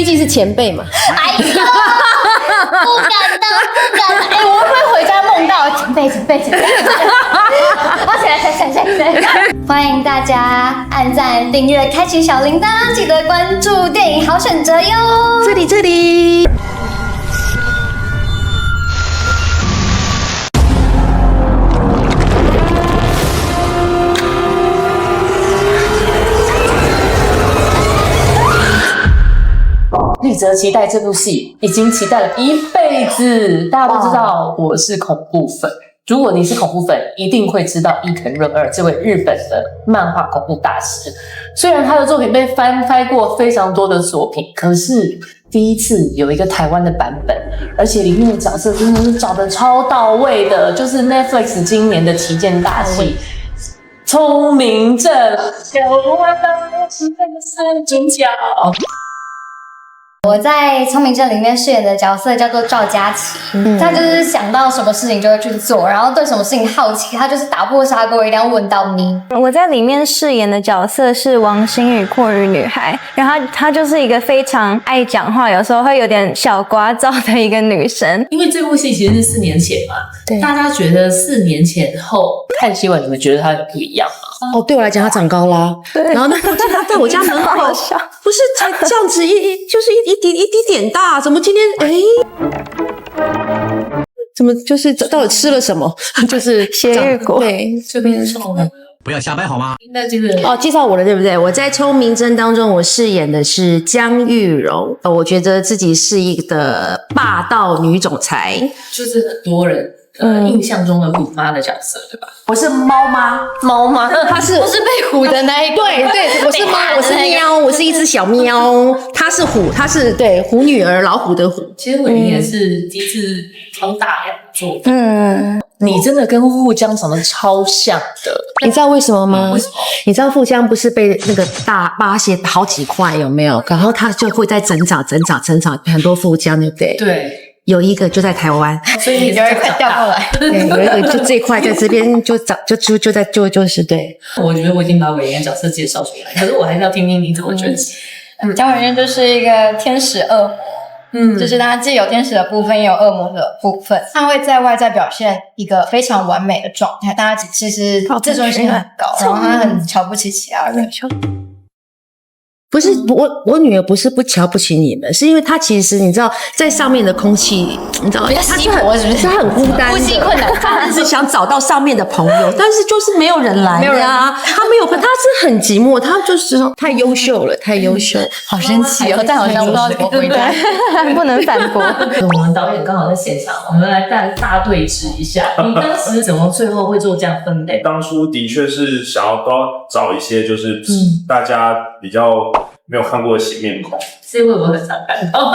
竟是前辈嘛。哎呦，不敢当。哎，我会不会回家梦到前辈？我起来。欢迎大家按赞、订阅、开启小铃铛，记得关注电影好选择哟。这里。立泽期待这部戏，已经期待了一辈子。大家都知道我是恐怖粉，如果你是恐怖粉，一定会知道伊藤润二这位日本的漫画恐怖大师。虽然他的作品被翻拍过非常多的作品，可是第一次有一个台湾的版本，而且里面的角色真的是找得超到位的，就是 Netflix 今年的旗舰大戏《聪明症》，有我的是男主角。我在《聪明症》里面饰演的角色叫做赵佳琪，他就是想到什么事情就会去做，然后对什么事情好奇，他就是打破砂锅一定要问到你。我在里面饰演的角色是王心宇阔语女孩，然后她就是一个非常爱讲话，有时候会有点小聒噪的一个女生。因为这部戏其实是4年前嘛，对，大家觉得4年前后看新闻，你们觉得它很不一样吗？哦，对我来讲，他长高啦。然后那我记得他在我家门口，不是才这样子就是一滴点大，怎么今天怎么就是到底吃了什么？就是血芋果，对，这边瘦了。不要瞎掰好吗？那这个介绍我了，对不对？我在《聪明症》当中，我饰演的是江玉柔。我觉得自己是一个霸道女总裁，就是很多人印象中的虎妈的角色，对吧？我是猫妈，她是不是被唬的那一个？对，我是猫，我是喵，我是一只小喵。她是虎，她是对虎女儿，老虎的虎。其实伟林也是第一次挑大梁做的。你真的跟富江长得超像的，你知道为什么吗？为什么？你知道富江不是被那个大巴蟹好几块有没有？然后它就会再增长，很多富江，对不对？对。有一个就在台湾，所以你有一块掉过来，对，有一个就这块在这边就是对。我觉得我已经把伟林的角色介绍出来，可是我还是要听听你怎么诠释。江伟渊就是一个天使恶魔，就是他既有天使的部分，也有恶魔的部分。他会在外在表现一个非常完美的状态，大家其实自尊心很高，然后他很瞧不起其他人。不是我女儿不是不瞧不起你们，是因为她其实你知道在上面的空气，你知道她是很孤单的，呼吸困难，她是想找到上面的朋友，但是就是没有人来呀，她没有，她是很寂寞，她就是太优秀了，好生气哦，但好像不知道怎么回答，不能反驳。我们导演刚好在现场，我们来大对峙一下，你当时怎么最后会做这样分类？当初的确是想要找一些就是大家比较没有看过的新面孔，是因为我很常看到，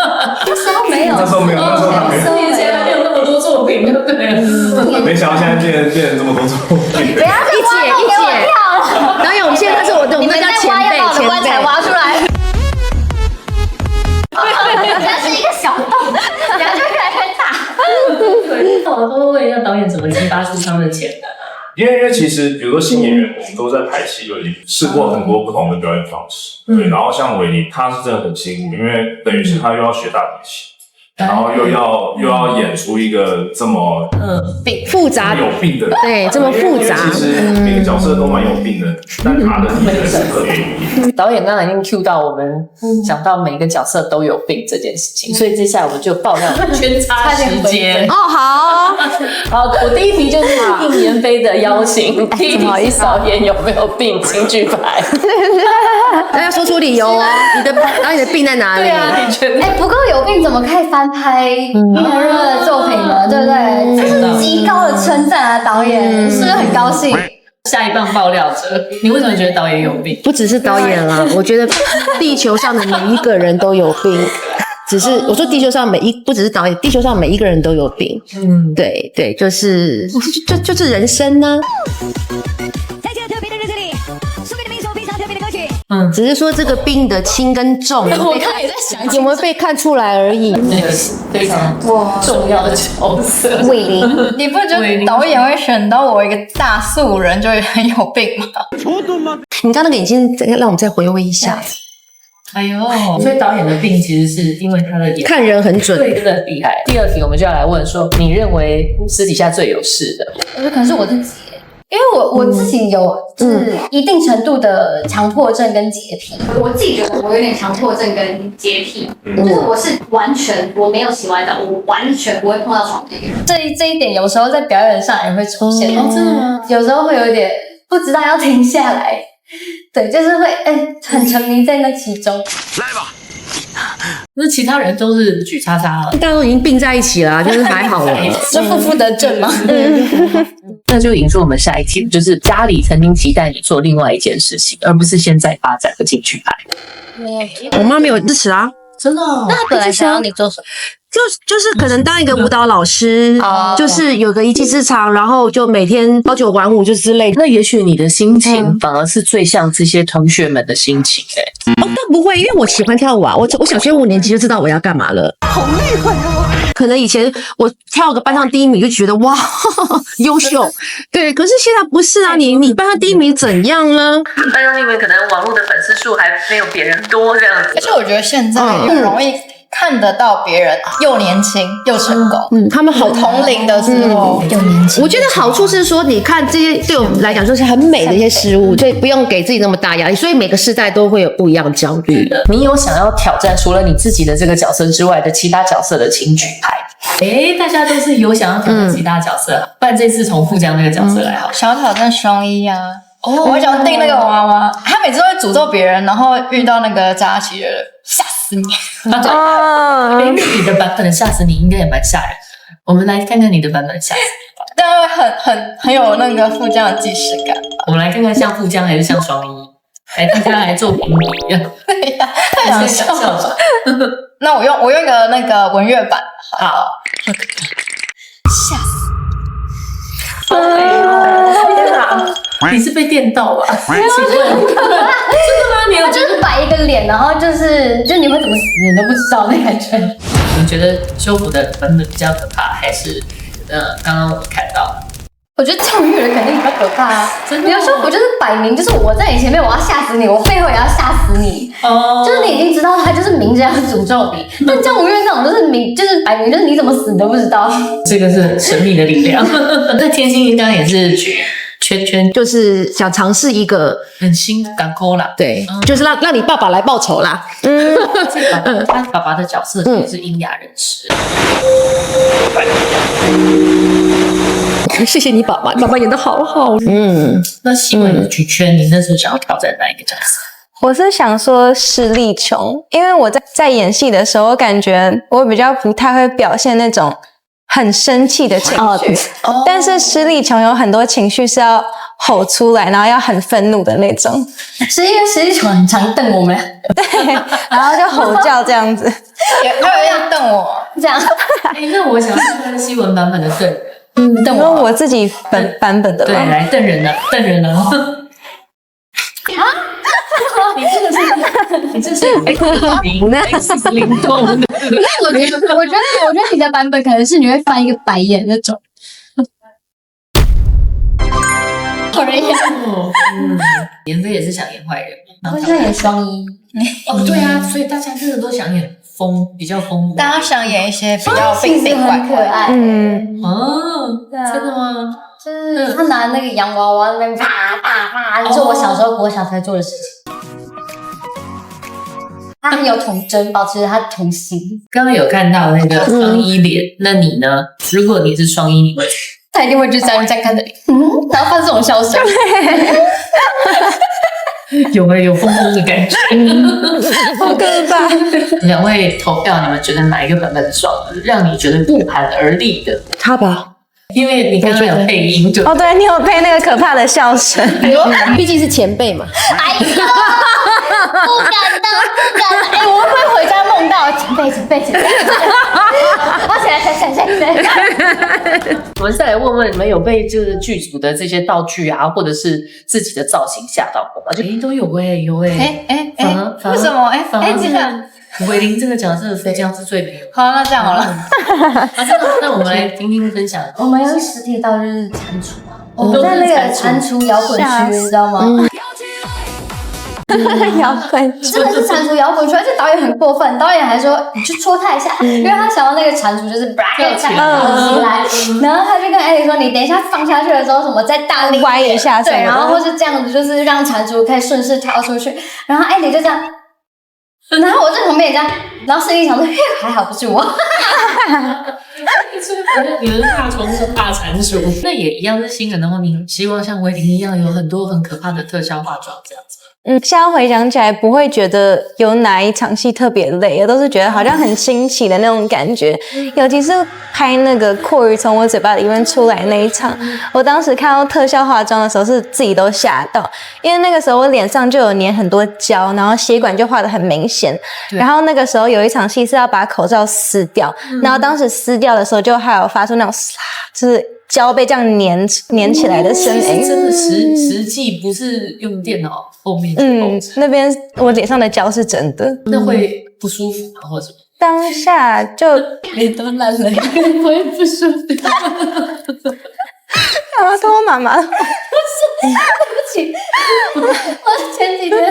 那时候没有，4年前还没有那么多作品，对不对？没想到现在变成这么多作品。不要再挖洞给我跳！导演，我们现在是你们在挖要把我的棺材挖出来。它是一个小洞，然后就越来越大。我都问一下导演怎么激发出他们的潜能。因为其实比如说新演员，我们都在排戏就已经试过很多不同的表演方式，对。然后像维尼，他是真的很辛苦，因为等于是他又要学大提琴，然后又要演出一个这么复杂有病的人，对，这么复杂。其实每个角色都蛮有病的，但他的确是可以。导演刚才已经 cue 到我们讲到每个角色都有病这件事情，所以接下来我们就爆料圈插时间。哦，好，我第一题就是应妍霏的邀请，第一题是导演有没有病，请举牌。那要说出理由哦，你的病在哪里？对啊，你觉得？不够有病怎么可以翻拍伊藤润二的作品呢？对不对？这是极高的称赞啊，导演是不是很高兴？下一棒爆料者，你为什么觉得导演有病？不只是导演啦，我觉得地球上的每一个人都有病。只是我说地球上不只是导演，地球上每一个人都有病。对，就是人生呢。在这个特别的日子里，送给你们一首非常特别的歌曲。只是说这个病的轻跟重，我刚才也在想，有没有被看出来而已。那个非常重要的角色，伟林，你不觉得导演会选到我一个大素人就很有病吗？你刚刚那个已经让我们再回味一下。哎呦，所以导演的病其实是因为他的演看人很准。对，真的很厉害。第二题我们就要来问说，你认为私底下最有事的？我觉得可能是我自己。因为我自己有就是一定程度的强迫症跟洁癖，我自己觉得我有点强迫症跟洁癖，就是我是完全我没有洗完澡，我完全不会碰到床的一个人。这一点有时候在表演上也会出现。哦，真的吗？有时候会有一点不知道要停下来，对，就是会很沉迷在那其中。那其他人都是举叉叉了，大家都已经并在一起了，就是还好了。是负负得正吗？那就引出我们下一题，就是家里曾经期待你做另外一件事情，而不是现在发展的兴趣派。我妈没有支持啊，真的哦？那他本来想要你做什么？就是可能当一个舞蹈老师，就是有个一技之长，然后就每天朝九晚五就之类的。那也许你的心情反而是最像这些同学们的心情哦，但不会，因为我喜欢跳舞啊，我小学5年级就知道我要干嘛了。好厉害哦！可能以前我跳个班上第1名就觉得哇优秀，对，可是现在不是啊，你班上第1名怎样呢？班上第1名可能网络的粉丝数还没有别人多这样子。而且我觉得现在又容易看得到别人又年轻又成功，他们好同龄的时候又年轻。我觉得好处是说，你看这些对我们来讲就是很美的一些事物，所以不用给自己那么大压力，所以每个世代都会有不一样的焦虑。你有想要挑战除了你自己的这个角色之外的其他角色的轻举派？大家都是有想要挑战其他角色，不然这次从富江那个角色来好。想要挑战双一啊。我想要定那个娃娃，他每次都会诅咒别人，然后遇到那个扎奇的人，吓死你！你的版本的吓死你应该也蛮吓人的。我们来看看你的版本吓死你，但会很有那个富江的既视感。我们来看看像富江还是像双一，来大家来做评比。对呀，太想笑了。那我用一个那个文乐版，好，吓死！天哪！你是被电到吧？请问，真的吗？你有就是摆一个脸，然后就你会怎么死你都不知道那感觉。你觉得修复的版本比较可怕，还是刚刚我们看到？我觉得教育人肯定比较可怕啊！真的，有时候我就是摆明就是我在你前面我要吓死你，我背后也要吓死你。哦，就是你已经知道他就是明着要诅咒你，但姜武月这种就是摆明就是你怎么死你都不知道。这个是神秘的力量。那天心应该也是圈圈，就是想尝试一个很新港口啦，对，就是让你爸爸来报仇啦。他爸爸的角色也是英雅人士。谢谢你爸爸，爸爸演得好好。那希望有举圈，你那时候想要挑战哪一个角色？我是想说实力穷，因为我在演戏的时候，我感觉我比较不太会表现那种很生气的情绪，但是施力琼有很多情绪是要吼出来，然后要很愤怒的那种。是因为施力琼很常瞪我们，对，然后就吼叫这样子，他有要瞪我这样。那我想看西文版本的瞪人，瞪我自己版本的，对，来瞪人了，瞪人了。你这是灵动的。我觉得你的版本可能是你会翻一个白眼那种。妍飞也是想演坏人，我想演双一。对啊，所以大家真的都想演比较疯。大家想演一些比较病病很可爱。真的吗？就是他拿那个洋娃娃那边啪啪啪，就是我小时候国小才做的事情。他很有童真，保持着他的童心。刚刚有看到那个双一脸，那你呢？如果你是双一，你会？他一定会就这样看着你，然后发这种笑声。有疯疯的感觉，好可怕。两位投票，你们觉得哪一个版本是爽的，让你觉得不寒而栗的？他吧。因为你刚刚有配音，就对，你有配那个可怕的笑声。毕竟是前辈嘛。哎呦，不敢当。我会不会回家梦到前辈？我起来。我们再来问问你们，有被就是剧组的这些道具啊，或者是自己的造型吓到过吗？就都有有为什么？这样。伟林这个角色飞将是最没有。好，那这样好了。那我们来听听分享。我们有实体道就是蟾蜍啊，我们在那个蟾蜍摇滚区，你知道吗？摇滚区真的是蟾蜍摇滚区，而且导演很过分，导演还说你去戳他一下，因为他想要那个蟾蜍就是跳起来，然后他就跟艾莉说，你等一下放下去的时候，什么再大力歪一下，对，然后或是这样子，就是让蟾蜍可以顺势跳出去，然后艾莉就这样。然后我在旁边也这样，然后心里想说，还好不是我。你们大虫是大蟾蜍，那也一样是新人的话，你希望像维婷一样有很多很可怕的特效化妆这样子。现在回想起来，不会觉得有哪一场戏特别累，也都是觉得好像很新奇的那种感觉。尤其是拍那个阔鱼从我嘴巴里面出来那一场，我当时看到特效化妆的时候，是自己都吓到，因为那个时候我脸上就有粘很多胶，然后血管就画得很明显。然后那个时候有一场戏是要把口罩撕掉，然后当时撕掉的时候，就还有发出那种就是胶被这样粘起来的声音。真的实际不是用电脑后面。那边我脸上的胶是真的，那会不舒服吗？或者什么？当下就脸都烂了，不会不舒服。干嘛跟我妈妈？对不起，我前几天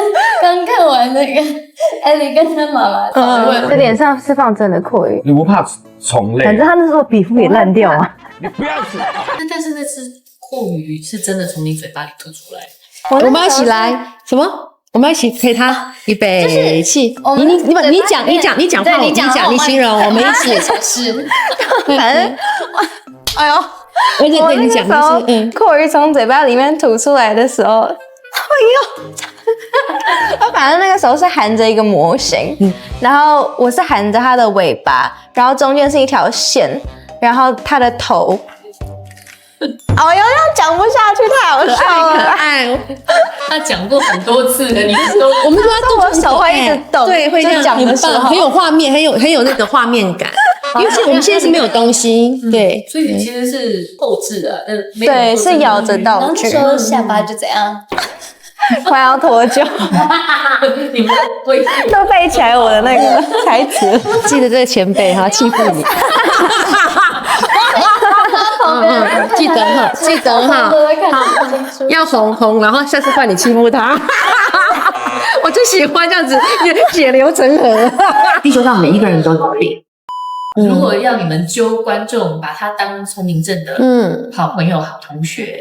刚看完那个艾莉跟她妈妈讨论，脸上是放真的阔鱼，你不怕虫类？反正他那时候皮肤也烂掉啊。你不要死！但是那只阔鱼是真的从你嘴巴里吐出来。我们要一起来什么？我们要一起陪他，预备起！你讲话，你形容，我们一起是，反正，哎呦，我就对你讲，阔鱼从嘴巴里面吐出来的时候，哎呦，我反正那个时候是含着一个模型，然后我是含着它的尾巴，然后中间是一条线，然后它的头。哦，又讲不下去，太好笑了，可爱。他讲过很多次了，你说我们说他我手会一直动，对，会这样讲的时候很有画面，很有那个画面感。因为我们现在是没有东西，对，所以其实是后置的，对，是咬着道然后那具，时候下巴就怎样，快要脱臼，你们会都背起来我的那个台词，记得这个前辈哈，欺负你。记得哈，要红，然后下次换你欺负他。我就喜欢这样子血流成河。地球上每一个人都有病。如果要你们揪观众，把他当聪明症的好朋友、好同学，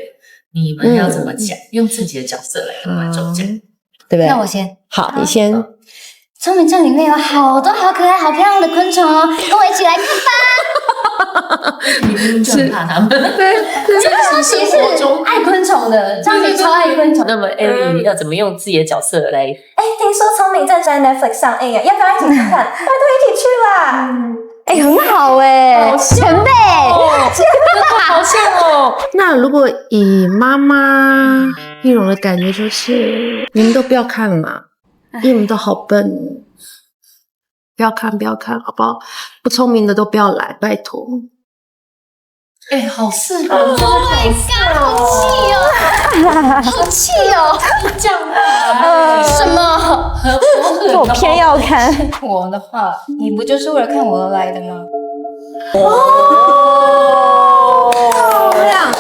你们要怎么讲？用自己的角色来跟观众讲，对不对？那我先，好，你先。聪明症里面有好多好可爱、好漂亮的昆虫哦，跟我一起来看吧。你就很怕他们，对，张琪是爱昆虫的，张琪超爱昆虫。那么艾莉要怎么用自己的角色来？听说聪明症在 Netflix 上映啊，要不要一起去看？拜托一起去啦！很好前辈，好像哦。那如果以妈妈易容的感觉，就是你们都不要看嘛，因为你们都好笨，不要看，好不好？不聪明的都不要来，拜托。好适合。Oh my god， 好气哦！这样什么？我偏要看。我的话，你不就是为了看我而来的吗？漂亮，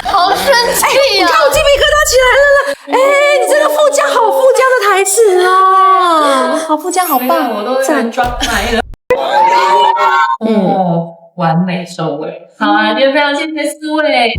好生气啊！我鸡皮疙瘩起来了。你这个附加的台词哦，好附加，好棒，我都在装开了。完美收尾。好啊，今天非常谢谢四位。